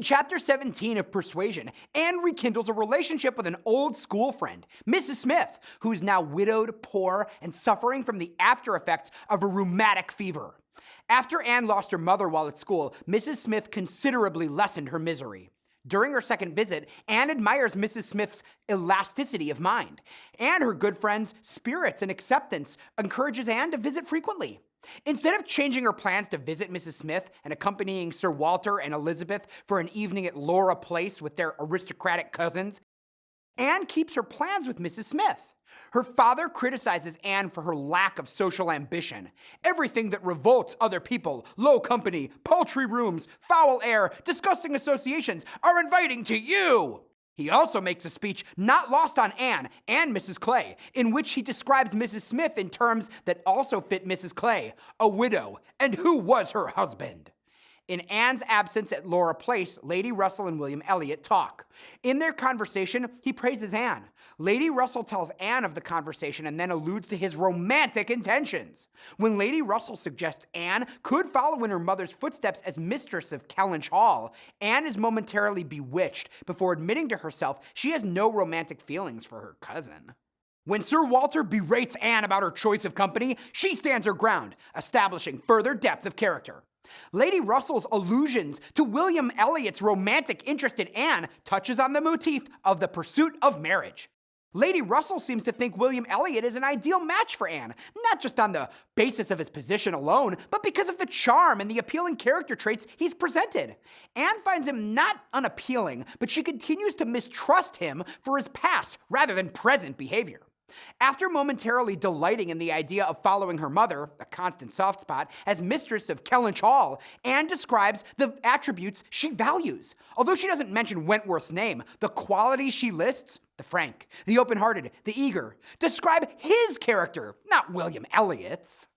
Chapter 17 of Persuasion, Anne rekindles a relationship with an old school friend, Mrs. Smith, who is now widowed, poor, and suffering from the after effects of a rheumatic fever. After Anne lost her mother while at school, Mrs. Smith considerably lessened her misery. During her second visit, Anne admires Mrs. Smith's elasticity of mind, and her good friend's spirits and acceptance encourages Anne to visit frequently. Instead of changing her plans to visit Mrs. Smith and accompanying Sir Walter and Elizabeth for an evening at Laura Place with their aristocratic cousins, Anne keeps her plans with Mrs. Smith. Her father criticizes Anne for her lack of social ambition. Everything that revolts other people, low company, paltry rooms, foul air, disgusting associations, are inviting to you. He also makes a speech not lost on Anne and Mrs. Clay, in which he describes Mrs. Smith in terms that also fit Mrs. Clay, a widow, and who was her husband. In Anne's absence at Laura Place, Lady Russell and William Elliot talk. In their conversation, he praises Anne. Lady Russell tells Anne of the conversation and then alludes to his romantic intentions. When Lady Russell suggests Anne could follow in her mother's footsteps as mistress of Kellynch Hall, Anne is momentarily bewitched before admitting to herself she has no romantic feelings for her cousin. When Sir Walter berates Anne about her choice of company, she stands her ground, establishing further depth of character. Lady Russell's allusions to William Elliot's romantic interest in Anne touches on the motif of the pursuit of marriage. Lady Russell seems to think William Elliot is an ideal match for Anne, not just on the basis of his position alone, but because of the charm and the appealing character traits he's presented. Anne finds him not unappealing, but she continues to mistrust him for his past rather than present behavior. After momentarily delighting in the idea of following her mother, a constant soft spot, as mistress of Kellynch Hall, Anne describes the attributes she values. Although she doesn't mention Wentworth's name, the qualities she lists, the frank, the open-hearted, the eager, describe his character, not William Elliot's.